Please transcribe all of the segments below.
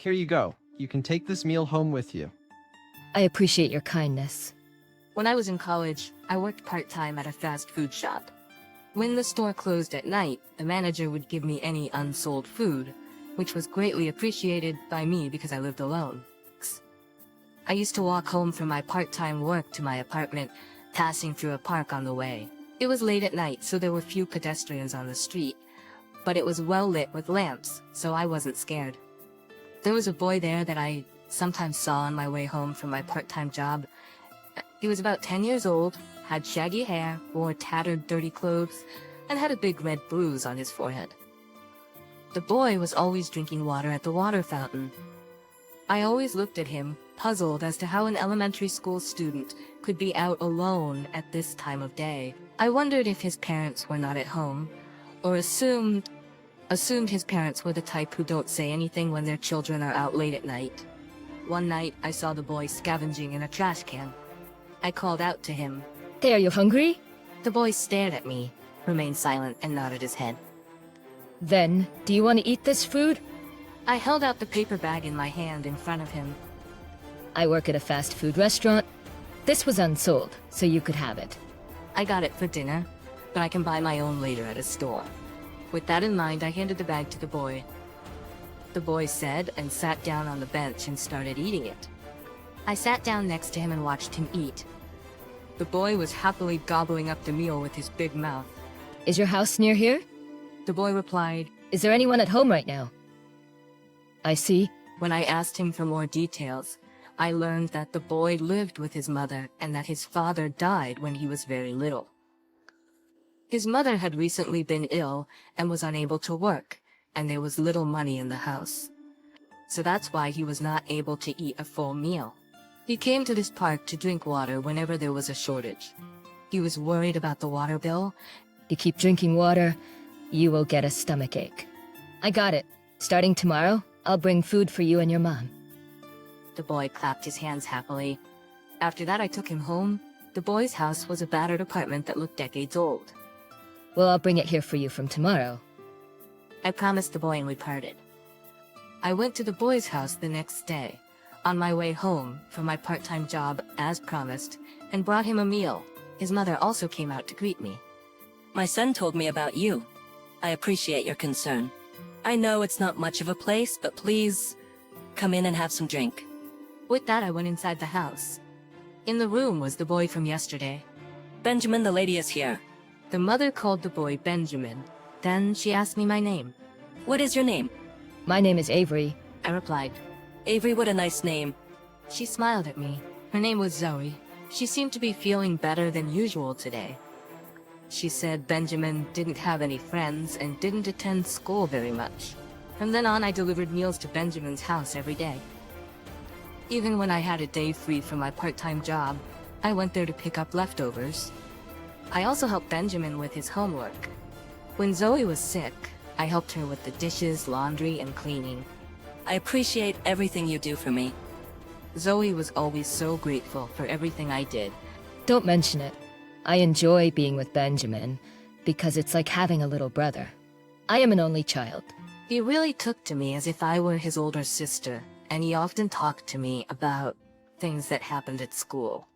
Here you go. You can take this meal home with you. I appreciate your kindness. When I was in college, I worked part-time at a fast food shop. When the store closed at night, the manager would give me any unsold food, which was greatly appreciated by me because I lived alone. I used to walk home from my part-time work to my apartment, passing through a park on the way. It was late at night, so there were few pedestrians on the street, but it was well lit with lamps, so I wasn't scared. There was a boy there that I sometimes saw on my way home from my part-time job. He was about 10 years old, had shaggy hair, wore tattered, dirty clothes, and had a big red bruise on his forehead. The boy was always drinking water at the water fountain. I always looked at him, puzzled as to how an elementary school student could be out alone at this time of day. I wondered if his parents were not at home, or assumed his parents were the type who don't say anything when their children are out late at night. One night, I saw the boy scavenging in a trash can. I called out to him. Hey, are you hungry? The boy stared at me, remained silent, and nodded his head. Then, do you want to eat this food? I held out the paper bag in my hand in front of him. I work at a fast food restaurant. This was unsold, so you could have it. I got it for dinner, but I can buy my own later at a store. With that in mind, I handed the bag to the boy. The boy said and sat down on the bench and started eating it. I sat down next to him and watched him eat. The boy was happily gobbling up the meal with his big mouth. Is your house near here? The boy replied. Is there anyone at home right now? I see. When I asked him for more details, I learned that the boy lived with his mother and that his father died when he was very little. His mother had recently been ill and was unable to work, and there was little money in the house. So that's why he was not able to eat a full meal. He came to this park to drink water whenever there was a shortage. He was worried about the water bill. You keep drinking water, you will get a stomachache. I got it. Starting tomorrow, I'll bring food for you and your mom. The boy clapped his hands happily. After that, I took him home. The boy's house was a battered apartment that looked decades old. Well, I'll bring it here for you from tomorrow. I promised the boy and we parted. I went to the boy's house the next day, on my way home from my part-time job as promised, and brought him a meal. His mother also came out to greet me. My son told me about you. I appreciate your concern. I know it's not much of a place, but please, come in and have some drink. With that, I went inside the house. In the room was the boy from yesterday. Benjamin, the lady is here. The mother called the boy Benjamin. Then she asked me my name. What is your name? My name is Avery. I replied. Avery, what a nice name. She smiled at me. Her name was Zoe. She seemed to be feeling better than usual today. She said Benjamin didn't have any friends and didn't attend school very much. From then on, I delivered meals to Benjamin's house every day. Even when I had a day free from my part-time job, I went there to pick up leftovers. I also helped Benjamin with his homework. When Zoe was sick, I helped her with the dishes, laundry, and cleaning. I appreciate everything you do for me. Zoe was always so grateful for everything I did. Don't mention it. I enjoy being with Benjamin, because it's like having a little brother. I am an only child. He really took to me as if I were his older sister, and he often talked to me about things that happened at school.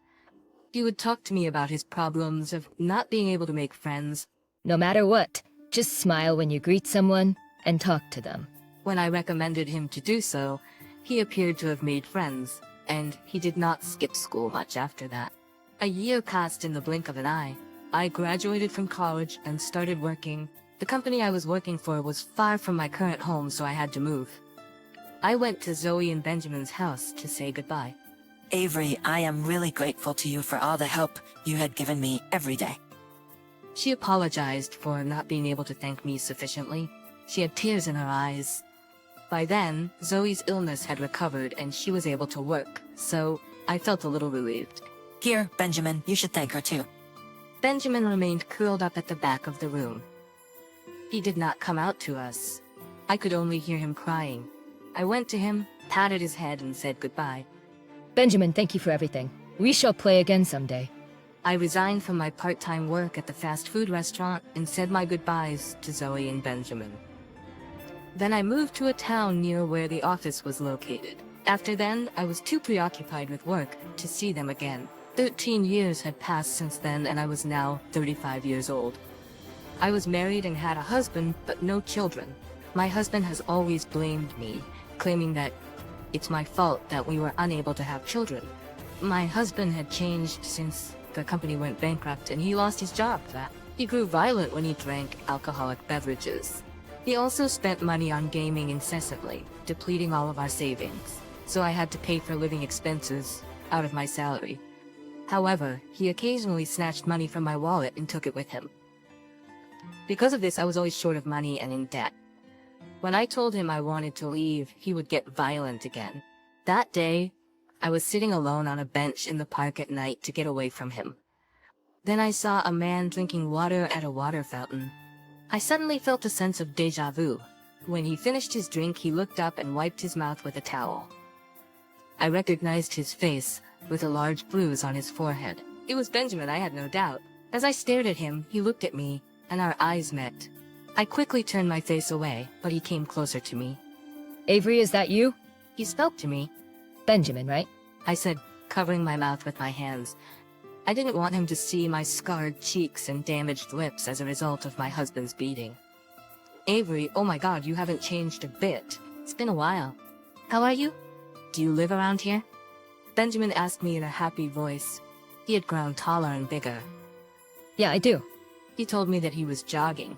He would talk to me about his problems of not being able to make friends. No matter what, just smile when you greet someone and talk to them. When I recommended him to do so, he appeared to have made friends, and he did not skip school much after that. A year passed in the blink of an eye. I graduated from college and started working. The company I was working for was far from my current home, so I had to move. I went to Zoe and Benjamin's house to say goodbye. Avery, I am really grateful to you for all the help you had given me every day. She apologized for not being able to thank me sufficiently. She had tears in her eyes. By then, Zoe's illness had recovered and she was able to work, so I felt a little relieved. Here, Benjamin, you should thank her too. Benjamin remained curled up at the back of the room. He did not come out to us. I could only hear him crying. I went to him, patted his head, and said goodbye. Benjamin, thank you for everything. We shall play again someday. I resigned from my part-time work at the fast food restaurant and said my goodbyes to Zoe and Benjamin. Then I moved to a town near where the office was located. After then, I was too preoccupied with work to see them again. 13 years had passed since then, and I was now 35 years old. I was married and had a husband, but no children. My husband has always blamed me, claiming that it's my fault that we were unable to have children. My husband had changed since the company went bankrupt, and he lost his job for that. He grew violent when he drank alcoholic beverages. He also spent money on gaming incessantly, depleting all of our savings. So I had to pay for living expenses out of my salary. However, he occasionally snatched money from my wallet and took it with him. Because of this, I was always short of money and in debt. When I told him I wanted to leave, he would get violent again. That day, I was sitting alone on a bench in the park at night to get away from him. Then I saw a man drinking water at a water fountain. I suddenly felt a sense of déjà vu. When he finished his drink, he looked up and wiped his mouth with a towel. I recognized his face, with a large bruise on his forehead. It was Benjamin, I had no doubt. As I stared at him, he looked at me, and our eyes met. I quickly turned my face away, but he came closer to me. Avery, is that you? He spoke to me. Benjamin, right? I said, covering my mouth with my hands. I didn't want him to see my scarred cheeks and damaged lips as a result of my husband's beating. Avery, oh my god, you haven't changed a bit. It's been a while. How are you? Do you live around here? Benjamin asked me in a happy voice. He had grown taller and bigger. Yeah, I do. He told me that he was jogging.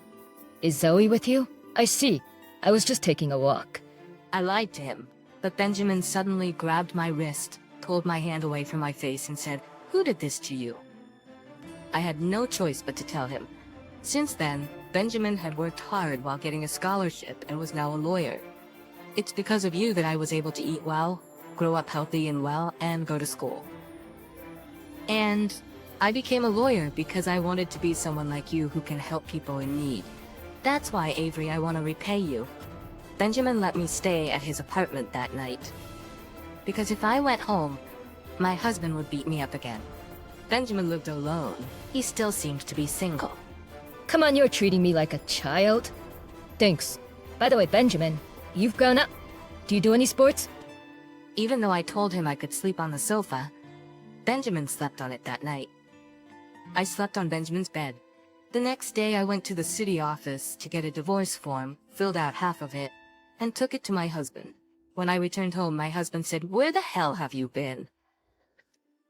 Is Zoe with you? I see. I was just taking a walk. I lied to him, but Benjamin suddenly grabbed my wrist, pulled my hand away from my face, and said, "Who did this to you?" I had no choice but to tell him. Since then, Benjamin had worked hard while getting a scholarship and was now a lawyer. It's because of you that I was able to eat well, grow up healthy and well, and go to school. And I became a lawyer because I wanted to be someone like you who can help people in need. That's why, Avery, I want to repay you. Benjamin let me stay at his apartment that night. Because if I went home, my husband would beat me up again. Benjamin lived alone. He still seemed to be single. Come on, you're treating me like a child. Thanks. By the way, Benjamin, you've grown up. Do you do any sports? Even though I told him I could sleep on the sofa, Benjamin slept on it that night. I slept on Benjamin's bed. The next day I went to the city office to get a divorce form, filled out half of it, and took it to my husband. When I returned home, my husband said, "Where the hell have you been?"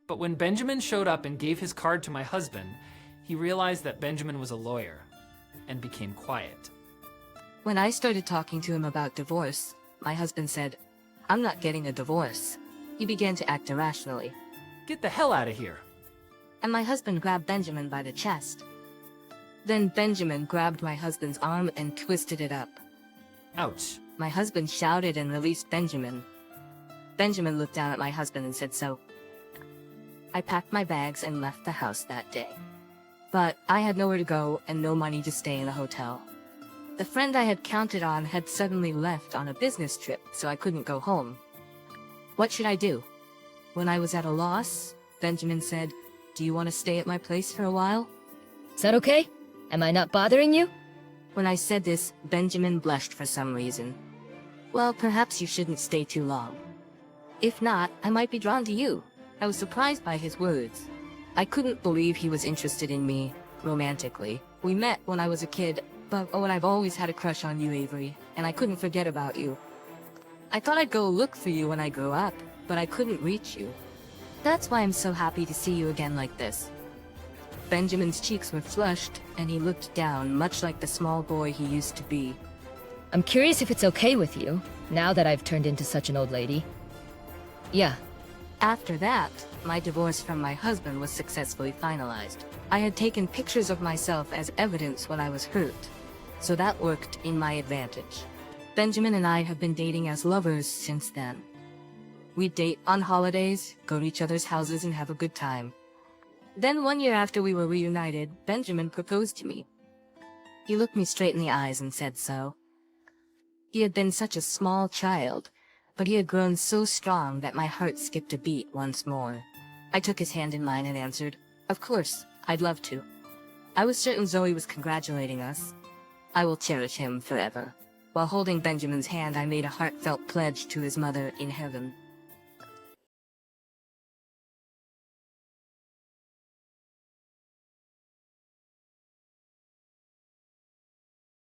But when Benjamin showed up and gave his card to my husband, he realized that Benjamin was a lawyer and became quiet. When I started talking to him about divorce, my husband said, "I'm not getting a divorce." He began to act irrationally. Get the hell out of here. And my husband grabbed Benjamin by the chest. Then Benjamin grabbed my husband's arm and twisted it up. Ouch. My husband shouted and released Benjamin. Benjamin looked down at my husband and said so. I packed my bags and left the house that day. But I had nowhere to go and no money to stay in a hotel. The friend I had counted on had suddenly left on a business trip, so I couldn't go home. What should I do? When I was at a loss, Benjamin said, "Do you want to stay at my place for a while?" Is that okay? Am I not bothering you? When I said this, Benjamin blushed for some reason. "Well, perhaps you shouldn't stay too long. If not, I might be drawn to you." I was surprised by his words. I couldn't believe he was interested in me, romantically. We met when I was a kid, but I've always had a crush on you, Avery, and I couldn't forget about you. I thought I'd go look for you when I grew up, but I couldn't reach you. That's why I'm so happy to see you again like this. Benjamin's cheeks were flushed, and he looked down, much like the small boy he used to be. I'm curious if it's okay with you, now that I've turned into such an old lady. Yeah. After that, my divorce from my husband was successfully finalized. I had taken pictures of myself as evidence when I was hurt, so that worked in my advantage. Benjamin and I have been dating as lovers since then. We'd date on holidays, go to each other's houses, and have a good time. Then 1 year after we were reunited, Benjamin proposed to me. He looked me straight in the eyes and said so. He had been such a small child, but he had grown so strong that my heart skipped a beat once more. I took his hand in mine and answered, "Of course, I'd love to." I was certain Zoe was congratulating us. I will cherish him forever. While holding Benjamin's hand, I made a heartfelt pledge to his mother in heaven.